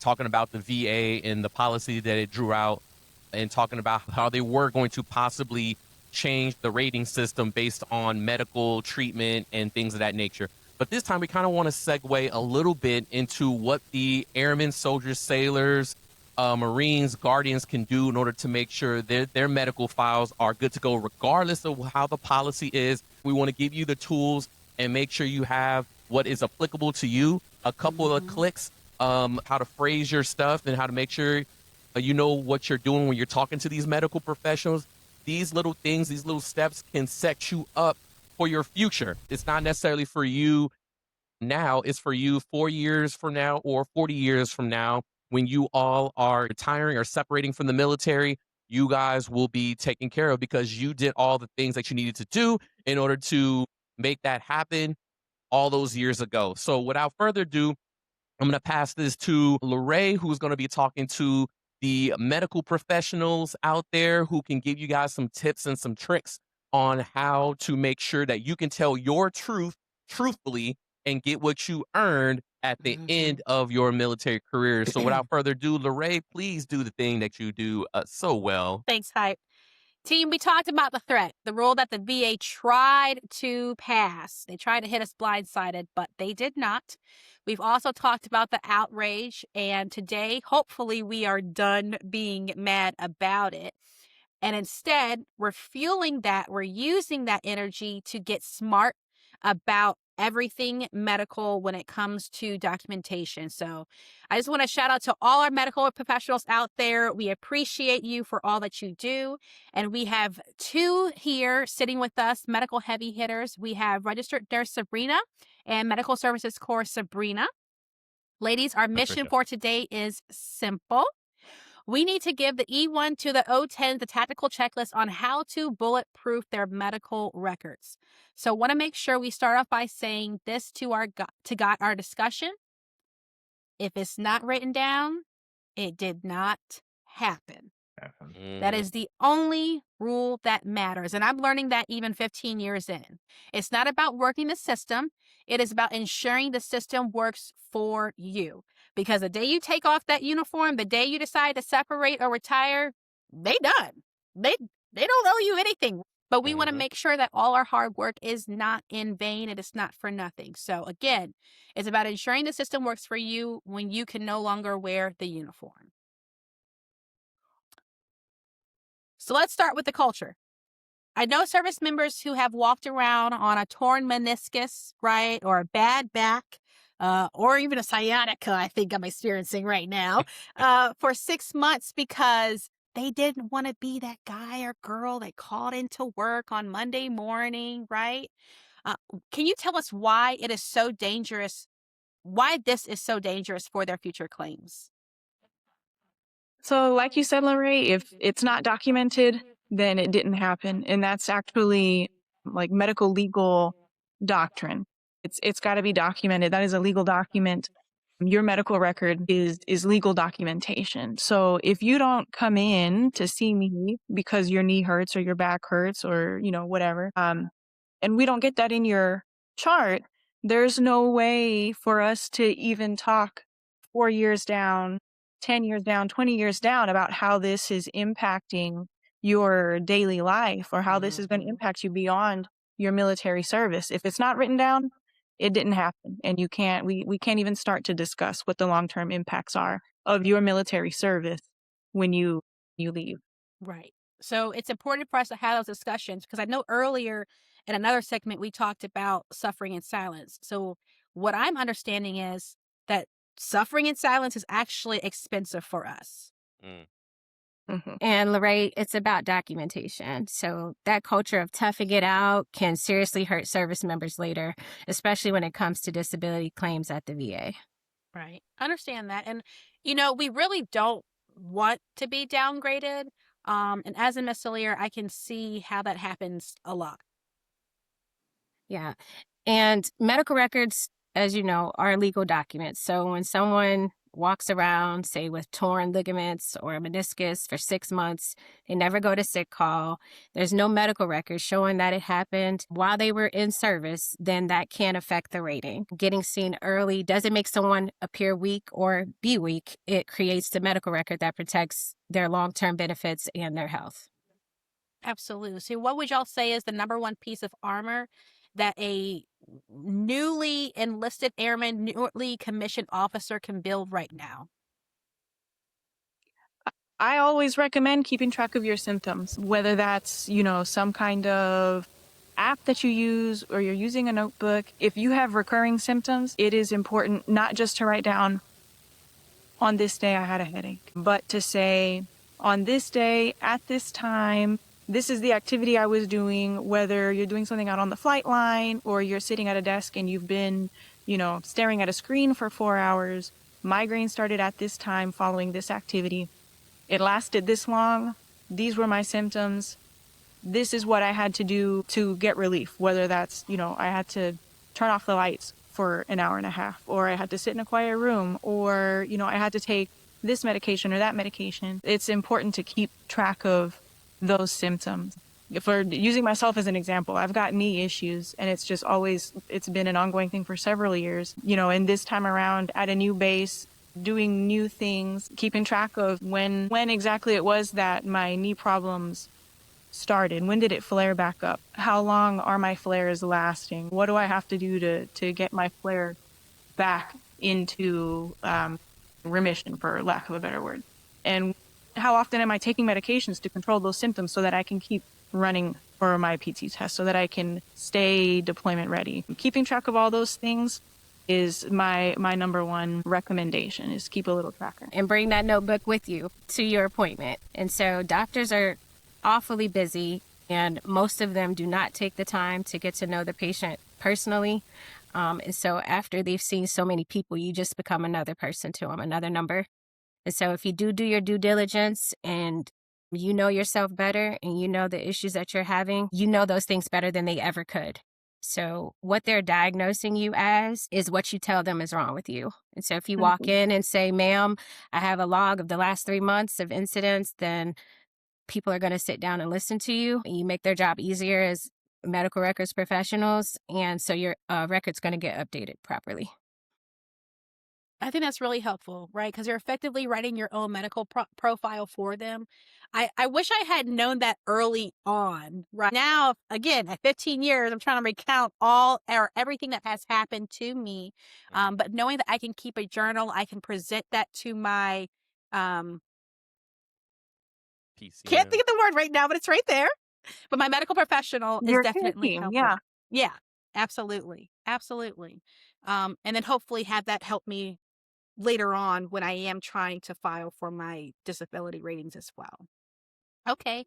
talking about the VA and the policy that it drew out, and talking about how they were going to possibly change the rating system based on medical treatment and things of that nature. But this time we kind of want to segue a little bit into what the airmen, soldiers, sailors, Marines, Guardians can do in order to make sure their medical files are good to go regardless of how the policy is. We want to give you the tools and make sure you have what is applicable to you. A couple of clicks, how to phrase your stuff and how to make sure you know what you're doing when you're talking to these medical professionals. These little things, these little steps can set you up for your future. It's not necessarily for you now, it's for you 4 years from now or 40 years from now when you all are retiring or separating from the military. You guys will be taken care of because you did all the things that you needed to do in order to make that happen all those years ago. So without further ado, I'm going to pass this to LaRae, who's going to be talking to the medical professionals out there who can give you guys some tips and some tricks on how to make sure that you can tell your truth truthfully and get what you earned at the end of your military career. So without further ado, LaRae, please do the thing that you do so well. Thanks, Hype. Team, we talked about the threat, the rule that the VA tried to pass. They tried to hit us blindsided, but they did not. We've also talked about the outrage, and today, hopefully, we are done being mad about it. And instead, we're fueling that. We're using that energy to get smart about everything medical when it comes to documentation. So I just want to shout out to all our medical professionals out there. We appreciate you for all that you do. And we have two here sitting with us, medical heavy hitters. We have registered nurse Sabrina and medical services corps Sabrina. Ladies, our mission for today is simple. We need to give the E1 to the O10 the tactical checklist on how to bulletproof their medical records. So want to make sure we start off by saying this to guide our discussion. If it's not written down, it did not happen. That is the only rule that matters. And I'm learning that even 15 years in. It's not about working the system. It is about ensuring the system works for you. Because the day you take off that uniform, the day you decide to separate or retire, they done. They don't owe you anything. But we want to make sure that all our hard work is not in vain. It is not for nothing. So again, it's about ensuring the system works for you when you can no longer wear the uniform. So let's start with the culture. I know service members who have walked around on a torn meniscus, right, or a bad back, or even a sciatica, I think I'm experiencing right now, for 6 months because they didn't want to be that guy or girl that called into work on Monday morning, right? Can you tell us why it is so dangerous, why this is so dangerous for their future claims? So like you said, LaRae, if it's not documented, then it didn't happen. And that's actually like medical legal doctrine. It's got to be documented. That is a legal document. Your medical record is legal documentation. So if you don't come in to see me because your knee hurts or your back hurts or, whatever, and we don't get that in your chart, there's no way for us to even talk 4 years down, 10 years down, 20 years down about how this is impacting your daily life or how this is going to impact you beyond your military service. If it's not written down, it didn't happen. And we can't even start to discuss what the long-term impacts are of your military service when you leave. Right. So it's important for us to have those discussions because I know earlier in another segment, we talked about suffering in silence. So what I'm understanding is that suffering in silence is actually expensive for us. And LaRae, it's about documentation. So that culture of toughing it out can seriously hurt service members later, especially when it comes to disability claims at the VA. Right. Understand that. And, we really don't want to be downgraded. And as a missileer, I can see how that happens a lot. Yeah. And medical records, as you know, are legal documents. So when someone walks around, say, with torn ligaments or a meniscus for 6 months. They never go to sick call. There's no medical record showing that it happened while they were in service, then that can affect the rating. Getting seen early doesn't make someone appear weak or be weak. It creates the medical record that protects their long-term benefits and their health. Absolutely. So what would y'all say is the number one piece of armor that a newly enlisted airman, newly commissioned officer can build right now? I always recommend keeping track of your symptoms, whether that's, some kind of app that you use or you're using a notebook. If you have recurring symptoms, it is important not just to write down, on this day I had a headache, but to say, on this day, at this time, this is the activity I was doing, whether you're doing something out on the flight line or you're sitting at a desk and you've been, staring at a screen for 4 hours. Migraine started at this time following this activity. It lasted this long. These were my symptoms. This is what I had to do to get relief, whether that's, I had to turn off the lights for an hour and a half, or I had to sit in a quiet room, or, I had to take this medication or that medication. It's important to keep track of those symptoms. If we're using myself as an example, I've got knee issues and it's been an ongoing thing for several years, and this time around at a new base, doing new things, keeping track of when exactly it was that my knee problems started. When did it flare back up? How long are my flares lasting? What do I have to do to get my flare back into remission, for lack of a better word? And how often am I taking medications to control those symptoms so that I can keep running for my PT test, so that I can stay deployment ready? Keeping track of all those things is my number one recommendation, is keep a little tracker. And bring that notebook with you to your appointment. And so doctors are awfully busy, and most of them do not take the time to get to know the patient personally. And so after they've seen so many people, you just become another person to them, another number. And so if you do your due diligence and you know yourself better and you know the issues that you're having, you know those things better than they ever could. So what they're diagnosing you as is what you tell them is wrong with you. And so if you walk in and say, ma'am, I have a log of the last 3 months of incidents, then people are going to sit down and listen to you, and you make their job easier as medical records professionals. And so your record's going to get updated properly. I think that's really helpful, right? Because you're effectively writing your own medical profile for them. I wish I had known that early on. Right now, again, at 15 years, I'm trying to recount everything that has happened to me. But knowing that I can keep a journal, I can present that to my PCO. can't think of the word right now, but it's right there. But my medical professional is definitely helpful. Yeah, absolutely. Absolutely. And then hopefully have that help me later on when I am trying to file for my disability ratings as well. Okay.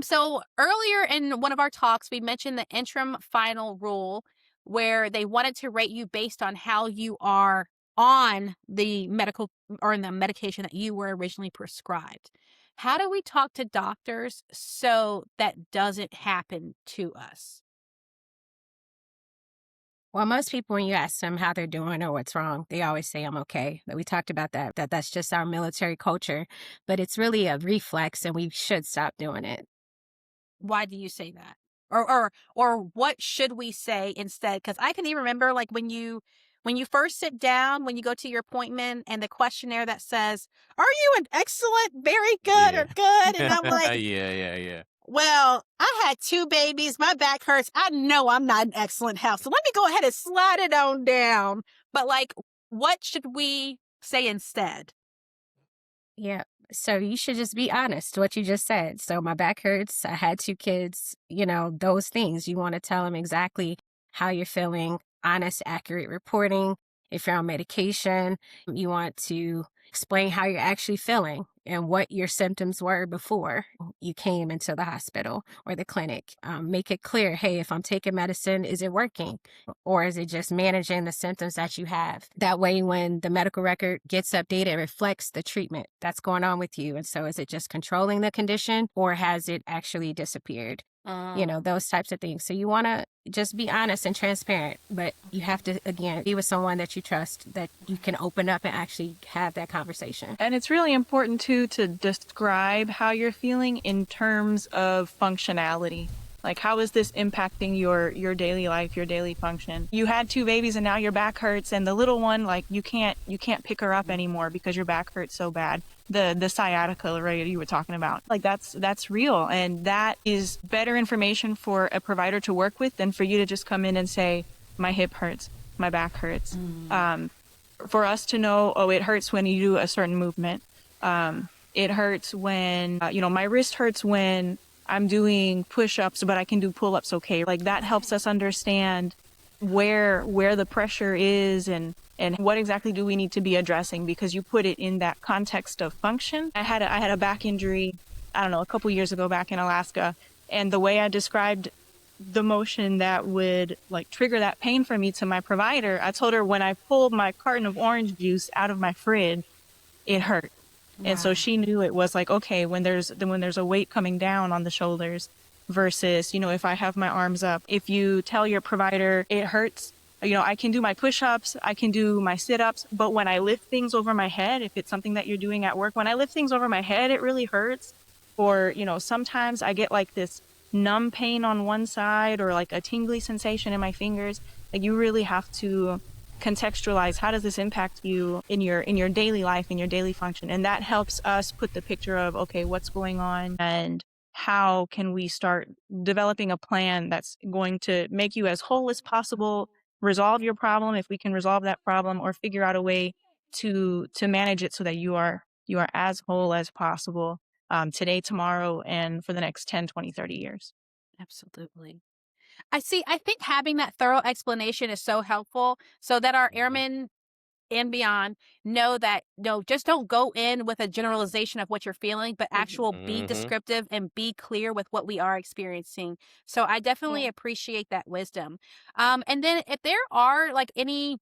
So earlier in one of our talks, we mentioned the Interim Final Rule, where they wanted to rate you based on how you are on the medical or in the medication that you were originally prescribed. How do we talk to doctors so that doesn't happen to us? Well, most people, when you ask them how they're doing or what's wrong, they always say, I'm okay. We talked about that's just our military culture, but it's really a reflex and we should stop doing it. Why do you say that? Or what should we say instead? Because I can even remember, like, when you first sit down, when you go to your appointment, and the questionnaire that says, "Are you an excellent, very good, or good?" And I'm like, yeah. well, I had 2 babies. My back hurts. I know I'm not in excellent health. So let me go ahead and slide it on down. But, like, what should we say instead? Yeah. So you should just be honest, what you just said. So my back hurts. I had 2 kids, those things. You want to tell them exactly how you're feeling, honest, accurate reporting. If you're on medication, you want to explain how you're actually feeling and what your symptoms were before you came into the hospital or the clinic. Make it clear, hey, if I'm taking medicine, is it working? Or is it just managing the symptoms that you have? That way, when the medical record gets updated, it reflects the treatment that's going on with you. And so is it just controlling the condition or has it actually disappeared? those types of things. So you want to just be honest and transparent, but you have to, again, be with someone that you trust, that you can open up and actually have that conversation. And it's really important too to describe how you're feeling in terms of functionality. Like, how is this impacting your daily life, your daily function? You had 2 babies and now your back hurts, and the little one, like, you can't pick her up anymore because your back hurts so bad. The sciatica, right, you were talking about. Like, that's real, and that is better information for a provider to work with than for you to just come in and say, my hip hurts, my back hurts. For us to know, oh, it hurts when you do a certain movement. It hurts when, my wrist hurts when I'm doing push-ups, but I can do pull-ups okay. Like, that helps us understand where the pressure is and what exactly do we need to be addressing, because you put it in that context of function. I had a back injury, a couple years ago back in Alaska, and the way I described the motion that would like trigger that pain for me to my provider, I told her when I pulled my carton of orange juice out of my fridge, it hurt. And so she knew it was like, okay, when there's a weight coming down on the shoulders versus, if I have my arms up, if you tell your provider it hurts, I can do my push-ups, I can do my sit-ups, but when I lift things over my head, if it's something that you're doing at work, when I lift things over my head, it really hurts. Or, sometimes I get like this numb pain on one side or like a tingly sensation in my fingers. Like, you really have to contextualize, how does this impact you in your daily life, in your daily function? And that helps us put the picture of, okay, what's going on and how can we start developing a plan that's going to make you as whole as possible, resolve your problem if we can resolve that problem, or figure out a way to manage it so that you are as whole as possible today, tomorrow, and for the next 10, 20, 30 years. Absolutely. I think having that thorough explanation is so helpful so that our airmen and beyond know that, no, just don't go in with a generalization of what you're feeling, but be descriptive and be clear with what we are experiencing. So I definitely appreciate that wisdom. And then if there are like any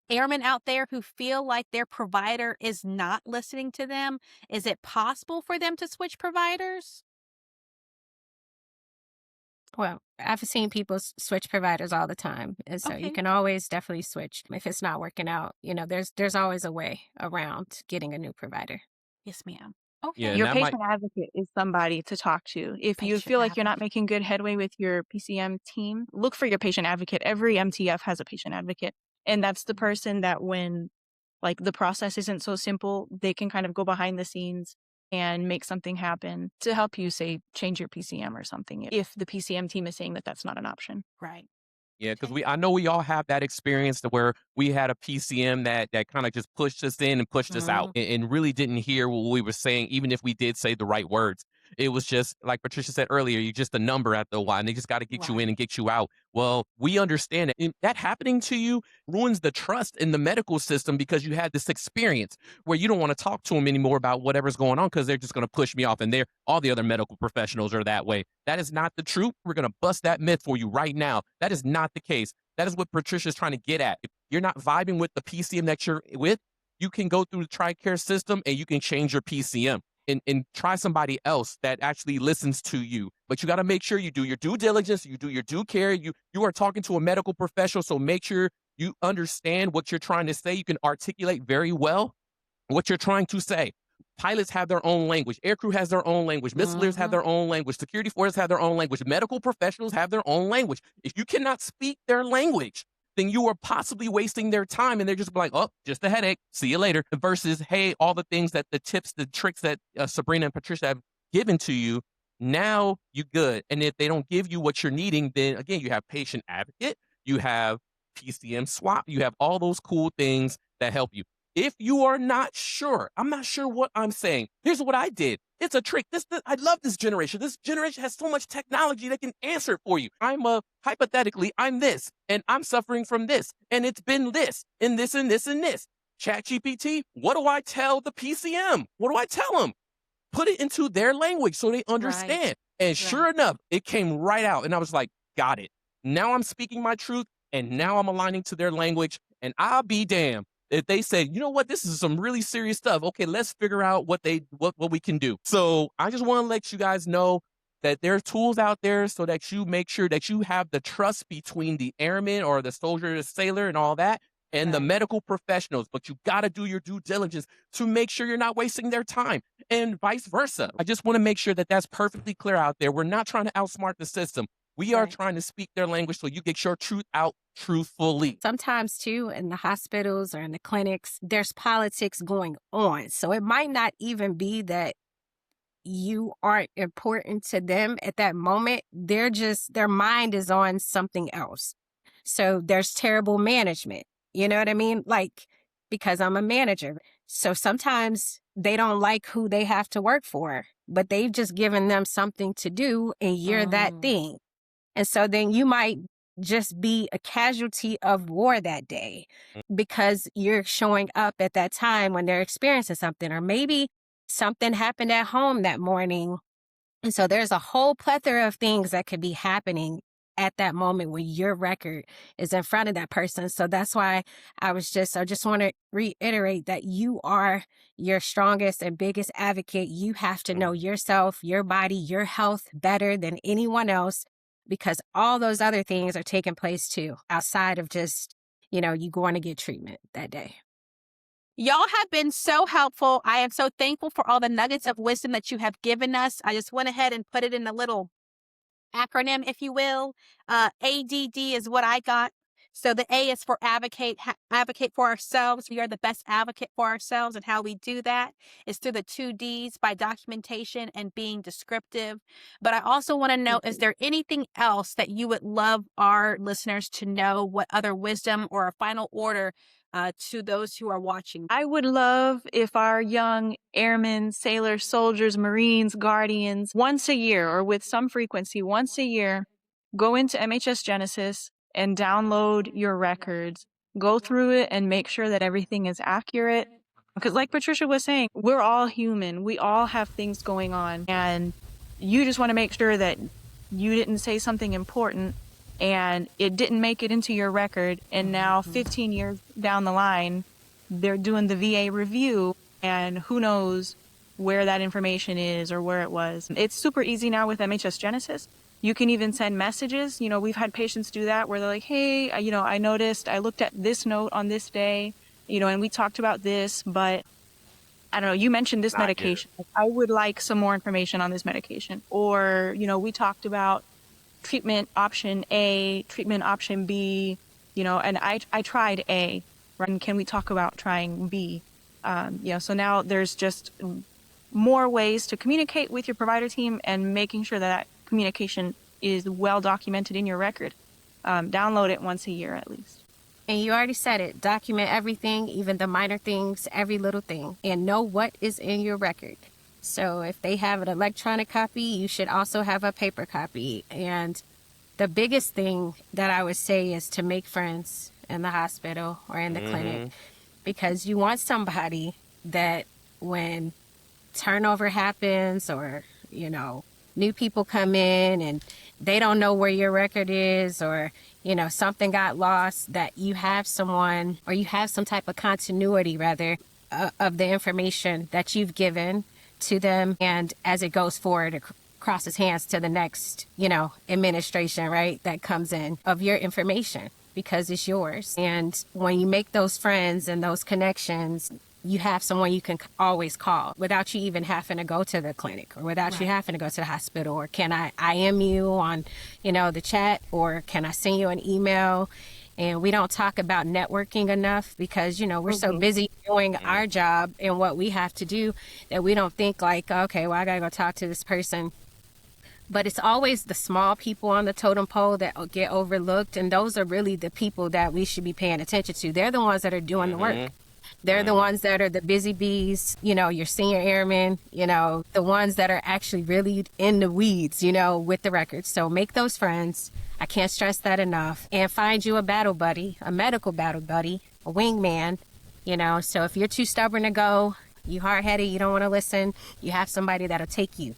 airmen out there who feel like their provider is not listening to them, is it possible for them to switch providers? Well, I've seen people switch providers all the time. And so you can always definitely switch. If it's not working out, there's always a way around getting a new provider. Yes, ma'am. Okay. Yeah, Your patient advocate is somebody to talk to. If you feel like you're not making good headway with your PCM team, look for your patient advocate. Every MTF has a patient advocate. And that's the person that when like the process isn't so simple, they can kind of go behind the scenes and make something happen to help you, say, change your PCM or something, if the PCM team is saying that that's not an option. Right. Yeah, because I know we all have that experience to where we had a PCM that kind of just pushed us in and pushed us out and really didn't hear what we were saying, even if we did say the right words. It was just like Patricia said earlier, you're just a number after a while, and they just got to get you in and get you out. Well, we understand that that happening to you ruins the trust in the medical system because you had this experience where you don't want to talk to them anymore about whatever's going on because they're just going to push me off, and all the other medical professionals are that way. That is not the truth. We're going to bust that myth for you right now. That is not the case. That is what Patricia's trying to get at. If you're not vibing with the PCM that you're with, you can go through the Tricare system and you can change your PCM. And try somebody else that actually listens to you. But you got to make sure you do your due diligence, you do your due care. You are talking to a medical professional, so make sure you understand what you're trying to say. You can articulate very well what you're trying to say. Pilots have their own language. Aircrew has their own language. Missileers have their own language. Security forces have their own language. Medical professionals have their own language. If you cannot speak their language, then you are possibly wasting their time, and they're just like, oh, just a headache, see you later, versus, hey, all the things that the tips, the tricks that Sabrina and Patricia have given to you, now you good. And if they don't give you what you're needing, then again, you have patient advocate, you have PCM swap, you have all those cool things that help you. If you are not sure, I'm not sure what I'm saying, here's what I did. It's a trick. I love this generation. This generation has so much technology that can answer it for you. Hypothetically, I'm this, and I'm suffering from this, and it's been this, and this, and this, and this. ChatGPT, what do I tell the PCM? What do I tell them? Put it into their language so they understand. Right. And sure enough, it came right out, and I was like, got it. Now I'm speaking my truth, and now I'm aligning to their language, and I'll be damned if they say, you know what, this is some really serious stuff. Okay, let's figure out what we can do. So I just want to let you guys know that there are tools out there so that you make sure that you have the trust between the airman or the soldier, the sailor, and all that, and the medical professionals. But you got to do your due diligence to make sure you're not wasting their time, and vice versa. I just want to make sure that that's perfectly clear out there. We're not trying to outsmart the system. We are trying to speak their language so you get your truth out truthfully. Sometimes, too, in the hospitals or in the clinics, there's politics going on. So it might not even be that you aren't important to them at that moment. They're just, their mind is on something else. So there's terrible management. You know what I mean? Like, because I'm a manager. So sometimes they don't like who they have to work for, but they've just given them something to do and you're that thing. And so then you might just be a casualty of war that day because you're showing up at that time when they're experiencing something, or maybe something happened at home that morning. And so there's a whole plethora of things that could be happening at that moment when your record is in front of that person. So that's why I just want to reiterate that you are your strongest and biggest advocate. You have to know yourself, your body, your health better than anyone else, because all those other things are taking place too, outside of just, you going to get treatment that day. Y'all have been so helpful. I am so thankful for all the nuggets of wisdom that you have given us. I just went ahead and put it in a little acronym, if you will. ADD is what I got. So the A is for advocate for ourselves. We are the best advocate for ourselves, and how we do that is through the 2 Ds, by documentation and being descriptive. But I also want to know, is there anything else that you would love our listeners to know? What other wisdom or a final order to those who are watching? I would love if our young airmen, sailors, soldiers, Marines, guardians, once a year or with some frequency, once a year, go into MHS Genesis and download your records, go through it and make sure that everything is accurate. Because like Patricia was saying, we're all human. We all have things going on. And you just want to make sure that you didn't say something important and it didn't make it into your record. And now 15 years down the line, they're doing the VA review and who knows where that information is or where it was. It's super easy now with MHS Genesis. You can even send messages. We've had patients do that where they're like, hey, I noticed, I looked at this note on this day, and we talked about this, but I don't know, you mentioned this medication. I would like some more information on this medication. Or, we talked about treatment option A, treatment option B, and I tried A, right? And can we talk about trying B? So now there's just more ways to communicate with your provider team and making sure that communication is well documented in your record. Download it once a year at least. And you already said it. Document everything, even the minor things, every little thing, and know what is in your record. So if they have an electronic copy, you should also have a paper copy. And the biggest thing that I would say is to make friends in the hospital or in the clinic, because you want somebody that when turnover happens or, new people come in and they don't know where your record is, or, something got lost, that you have someone, or you have some type of continuity rather of the information that you've given to them. And as it goes forward, it crosses hands to the next, administration, right, that comes in of your information, because it's yours. And when you make those friends and those connections, you have someone you can always call without you even having to go to the clinic, or without you having to go to the hospital. Or can I IM you on, the chat, or can I send you an email? And we don't talk about networking enough because, we're so busy doing our job and what we have to do that we don't think like, okay, well, I got to go talk to this person. But it's always the small people on the totem pole that get overlooked. And those are really the people that we should be paying attention to. They're the ones that are doing the work. They're the ones that are the busy bees, your senior airmen, the ones that are actually really in the weeds, with the records. So make those friends. I can't stress that enough. And find you a battle buddy, a medical battle buddy, a wingman, So if you're too stubborn to go, you hard-headed, you don't want to listen, you have somebody that'll take you,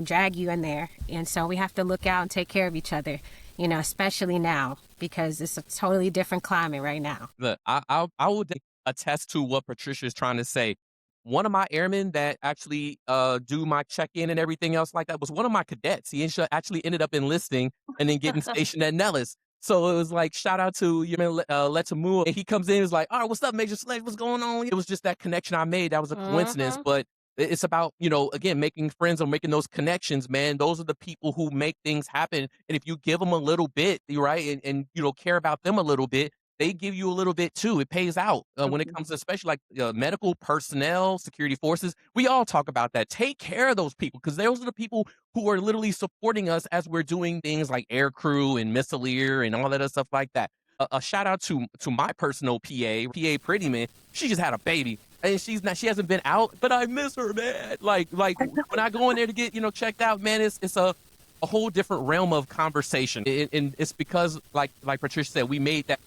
drag you in there. And so we have to look out and take care of each other, especially now, because it's a totally different climate right now. Look, I would attest to what Patricia is trying to say. one of my airmen that actually do my check-in and everything else like that was one of my cadets. He actually ended up enlisting and then getting stationed at Nellis. So it was like, shout out to you, man, Letamu. And he comes in, he's like, all right, what's up, Major Slade? What's going on? It was just that connection I made. That was a coincidence, but it's about, again, making friends or making those connections, man. Those are the people who make things happen. And if you give them a little bit, right, and care about them a little bit, they give you a little bit too. It pays out when it comes to especially like medical personnel, security forces. We all talk about that. Take care of those people because those are the people who are literally supporting us as we're doing things like air crew and missileer and all that other stuff like that. A shout out to my personal PA Prettyman. She just had a baby and she hasn't been out, but I miss her, man. Like when I go in there to get checked out, man, it's a whole different realm of conversation, and it's because like Patricia said, we made that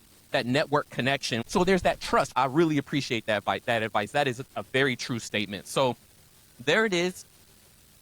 network connection. So there's that trust. I really appreciate that advice. That is a very true statement. So there it is.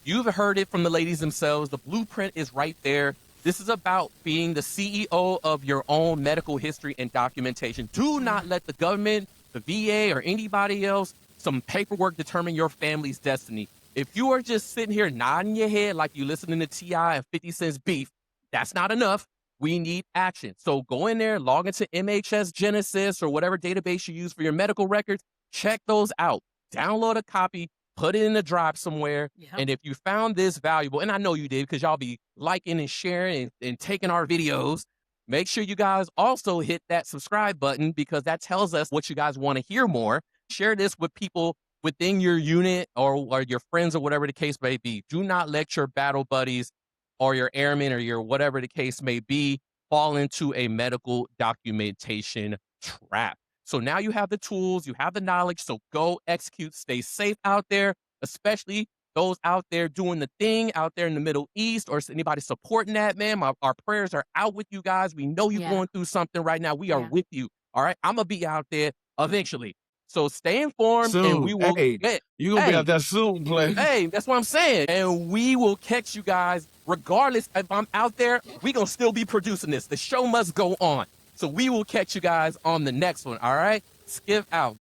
You've heard it from the ladies themselves. The blueprint is right there. This is about being the CEO of your own medical history and documentation. Do not let the government, the VA, or anybody else, some paperwork determine your family's destiny. If you are just sitting here nodding your head like you listening to T.I. and 50 Cent's beef, that's not enough. We need action. So go in there, log into MHS Genesis or whatever database you use for your medical records. Check those out. Download a copy, put it in a drive somewhere. Yep. And if you found this valuable, and I know you did because y'all be liking and sharing and taking our videos, make sure you guys also hit that subscribe button because that tells us what you guys want to hear more. Share this with people within your unit or your friends or whatever the case may be. Do not let your battle buddies or your airmen or your whatever the case may be fall into a medical documentation trap. So now you have the tools, you have the knowledge, so go execute, stay safe out there, especially those out there doing the thing out there in the Middle East or anybody supporting that, man. Our prayers are out with you guys. We know you're going through something right now. We are with you. All right. I'm going to be out there eventually. So stay informed soon. And we will you're going to be out there soon, play. Hey, that's what I'm saying. And we will catch you guys regardless if I'm out there. We're going to still be producing this. The show must go on. So we will catch you guys on the next one. All right. SCIIF out.